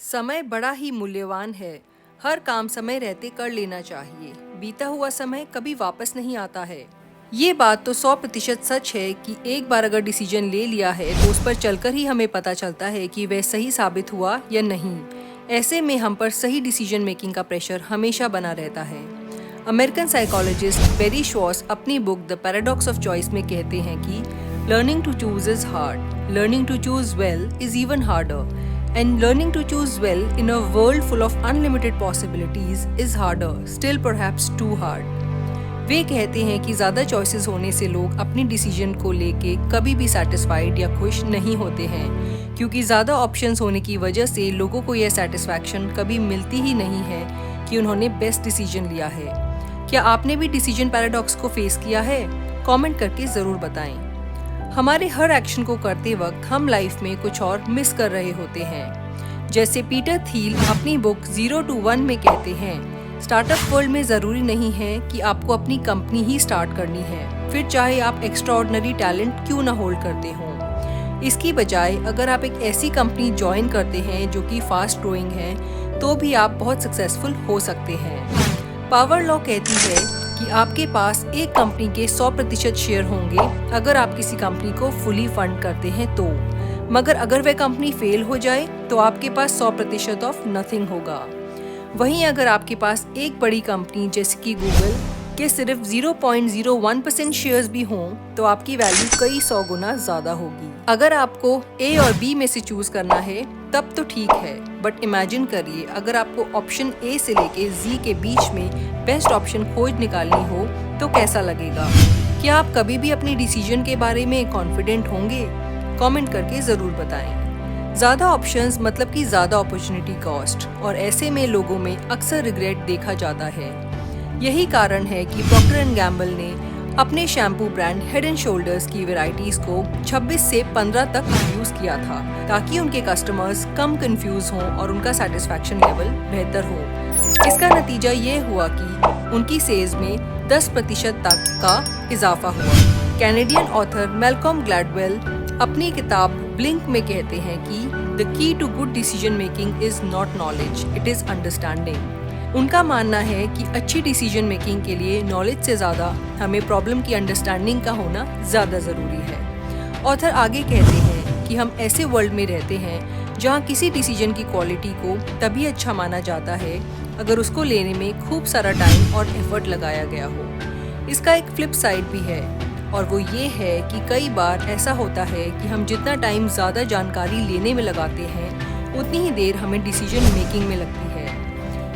समय बड़ा ही मूल्यवान है। हर काम समय रहते कर लेना चाहिए। बीता हुआ समय कभी वापस नहीं आता है। ये बात तो 100% सच है कि एक बार अगर डिसीजन ले लिया है तो उस पर चलकर ही हमें पता चलता है कि वह सही साबित हुआ या नहीं। ऐसे में हम पर सही डिसीजन मेकिंग का प्रेशर हमेशा बना रहता है। अमेरिकन साइकोलॉजिस्ट बेरी शॉस अपनी book the paradox of choice में कहते हैं कि learning to choose is hard, learning to choose well is even harder, and learning to choose well in a world full of unlimited possibilities is harder, still perhaps too hard. वे कहते हैं कि ज़्यादा choices होने से लोग अपनी decision को लेके कभी भी सेटिस्फाइड या खुश नहीं होते हैं, क्योंकि ज़्यादा ऑप्शंस होने की वजह से लोगों को यह सेटिस्फैक्शन कभी मिलती ही नहीं है कि उन्होंने बेस्ट डिसीजन लिया है। क्या आपने भी डिसीजन पैराडॉक्स को फेस किया है? कमेंट करके ज़रूर बताएं। हमारे हर एक्शन को करते वक्त हम लाइफ में कुछ और मिस कर रहे होते हैं। जैसे पीटर थील अपनी बुक 0 to 1 में कहते हैं, स्टार्टअप वर्ल्ड में ज़रूरी नहीं है कि आपको अपनी कंपनी ही स्टार्ट करनी है, फिर चाहे आप एक्स्ट्राऑर्डिनरी टैलेंट क्यों ना होल्ड करते हों। इसकी बजाय अगर आप एक ऐसी कंपनी ज्वाइन करते हैं जो कि फास्ट ग्रोइंग है, तो भी आप बहुत सक्सेसफुल हो सकते हैं। पावर लॉ कहती है कि आपके पास एक कंपनी के 100% शेयर होंगे अगर आप किसी कंपनी को फुली फंड करते हैं तो, मगर अगर वह कंपनी फेल हो जाए तो आपके पास 100% ऑफ नथिंग होगा। वहीं अगर आपके पास एक बड़ी कंपनी जैसे कि गूगल के सिर्फ 0.01% शेयर्स भी हों तो आपकी वैल्यू कई 100 गुना ज्यादा होगी। अगर आपको ए और बी में से चूज करना है तब तो ठीक है, बट इमेजिन करिए अगर आपको ऑप्शन ए से लेके जी के बीच में बेस्ट ऑप्शन खोज निकालनी हो तो कैसा लगेगा। क्या आप कभी भी अपनी डिसीजन के बारे में कॉन्फिडेंट होंगे? कमेंट करके जरूर बताएं। ज्यादा ऑप्शंस मतलब कि ज्यादा अपॉर्चुनिटी कॉस्ट, और ऐसे में लोगों में अक्सर रिग्रेट देखा जाता है। यही कारण है कि प्रॉक्टर एंड गैम्बल ने अपने shampoo brand head and shoulders की वैरायटीज को 26 से 15 तक रिड्यूस किया था, ताकि उनके कस्टमर्स कम कंफ्यूज हों और उनका सेटिस्फैक्शन लेवल बेहतर हो। इसका नतीजा ये हुआ कि उनकी सेल्स में 10% तक का इजाफा हुआ। कैनेडियन ऑथर मैल्कॉम ग्लैडवेल अपनी किताब ब्लिंक में कहते हैं कि the key to good decision making is not knowledge, it is understanding. उनका मानना है कि अच्छी डिसीजन मेकिंग के लिए नॉलेज से ज़्यादा हमें प्रॉब्लम की अंडरस्टैंडिंग का होना ज़्यादा ज़रूरी है। ऑथर आगे कहते हैं कि हम ऐसे वर्ल्ड में रहते हैं जहाँ किसी डिसीजन की क्वालिटी को तभी अच्छा माना जाता है अगर उसको लेने में खूब सारा टाइम और एफर्ट लगाया गया हो। इसका एक फ्लिप साइड भी है, और वो ये है कि कई बार ऐसा होता है कि हम जितना टाइम ज़्यादा जानकारी लेने में लगाते हैं उतनी ही देर हमें डिसीजन मेकिंग में लगती है।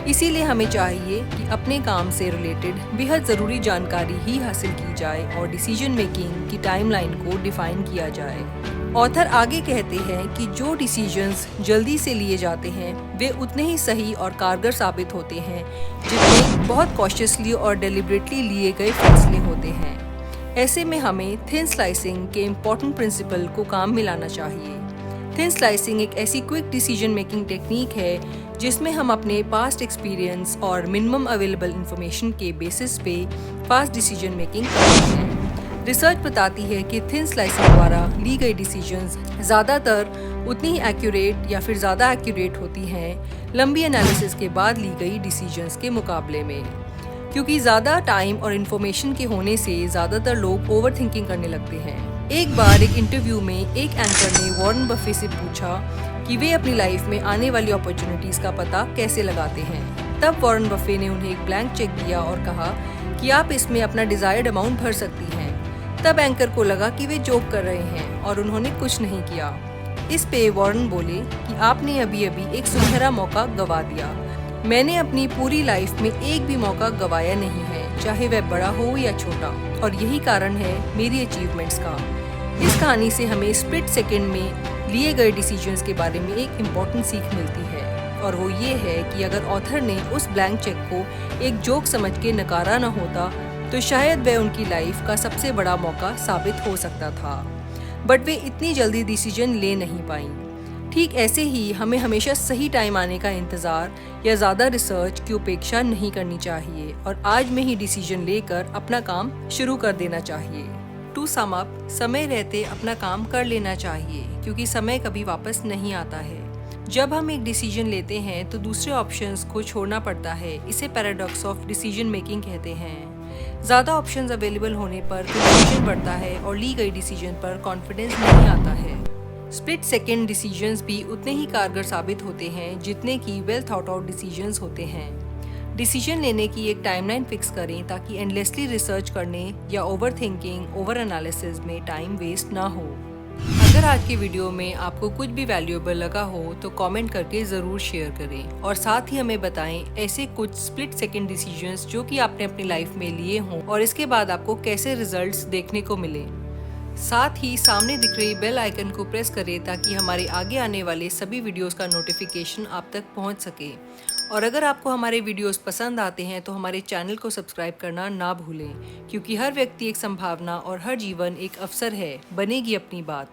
इसीलिए हमें चाहिए कि अपने काम से रिलेटेड बेहद ज़रूरी जानकारी ही हासिल की जाए और डिसीजन मेकिंग की टाइमलाइन को डिफाइन किया जाए। ऑथर आगे कहते हैं कि जो डिसीजंस जल्दी से लिए जाते हैं वे उतने ही सही और कारगर साबित होते हैं जितने बहुत कॉशियसली और डेलिब्रेटली लिए गए फैसले होते हैं। ऐसे में हमें थिन स्लाइसिंग के इम्पोर्टेंट प्रिंसिपल को काम में लाना चाहिए। थिन स्लाइसिंग एक ऐसी क्विक डिसीजन मेकिंग टेक्निक है जिसमें हम अपने पास्ट एक्सपीरियंस और मिनिमम अवेलेबल इंफॉर्मेशन के बेसिस पे फास्ट डिसीजन मेकिंग करते हैं। रिसर्च बताती है कि थिन स्लाइसिंग द्वारा ली गई डिसीजंस ज़्यादातर उतनी ही एक्यूरेट या फिर ज़्यादा एक्यूरेट होती हैं लंबी एनालिसिस के बाद ली गई डिसीजंस के मुकाबले में, क्योंकि ज़्यादा टाइम और इन्फॉर्मेशन के होने से ज़्यादातर लोग ओवर थिंकिंग करने लगते हैं। एक बार एक इंटरव्यू में एक एंकर ने वॉरेन बफे से पूछा कि वे अपनी लाइफ में आने वाली अपॉर्चुनिटीज का पता कैसे लगाते हैं। तब वॉरेन बफे ने उन्हें एक ब्लैंक चेक दिया और कहा कि आप इसमें अपना डिजायर्ड अमाउंट भर सकती हैं। तब एंकर को लगा कि वे जोक कर रहे हैं और उन्होंने कुछ नहीं किया। इस पे वॉरेन बोले कि आपने अभी अभी एक सुनहरा मौका गवा दिया। मैंने अपनी पूरी लाइफ में एक भी मौका गवाया नहीं है, चाहे वह बड़ा हो या छोटा, और यही कारण है मेरी अचीवमेंट्स का। इस कहानी से हमें स्प्लिट सेकंड में लिए गए डिसीजंस के बारे में एक इम्पॉर्टेंट सीख मिलती है, और वो ये है कि अगर ऑथर ने उस ब्लैंक चेक को एक जोक समझ के नकारा न होता तो शायद वह उनकी लाइफ का सबसे बड़ा मौका साबित हो सकता था, बट वे इतनी जल्दी डिसीजन ले नहीं पाई। ठीक ऐसे ही हमें हमेशा सही टाइम आने का इंतज़ार या ज़्यादा रिसर्च की उपेक्षा नहीं करनी चाहिए और आज में ही डिसीजन लेकर अपना काम शुरू कर देना चाहिए। टू सम अप, समय रहते अपना काम कर लेना चाहिए क्योंकि समय कभी वापस नहीं आता है। जब हम एक डिसीजन लेते हैं तो दूसरे ऑप्शंस को छोड़ना पड़ता है। इसे पैराडॉक्स ऑफ डिसीजन मेकिंग कहते हैं। ज़्यादा ऑप्शंस अवेलेबल होने पर कंफ्यूजन बढ़ता है और ली गई डिसीजन पर कॉन्फिडेंस नहीं आता है। स्प्लिट सेकेंड डिसीजंस भी उतने ही कारगर साबित होते हैं जितने कि वेल थॉट आउट डिसीजंस होते हैं। डिसीजन लेने की एक टाइमलाइन फिक्स करें ताकि एंडलेसली रिसर्च करने या ओवर थिंकिंग, ओवर एनालिसिस में टाइम वेस्ट ना हो। अगर आज की वीडियो में आपको कुछ भी वैल्यूएबल लगा हो तो कमेंट करके ज़रूर शेयर करें और साथ ही हमें बताएं ऐसे कुछ स्प्लिट सेकेंड डिसीजंस जो कि आपने अपनी लाइफ में लिए हों और इसके बाद आपको कैसे रिजल्ट्स देखने को मिले। साथ ही सामने दिख रही बेल आइकन को प्रेस करें ताकि हमारे आगे आने वाले सभी वीडियोस का नोटिफिकेशन आप तक पहुंच सके। और अगर आपको हमारे वीडियोस पसंद आते हैं तो हमारे चैनल को सब्सक्राइब करना ना भूलें, क्योंकि हर व्यक्ति एक संभावना और हर जीवन एक अवसर है। बनेगी अपनी बात।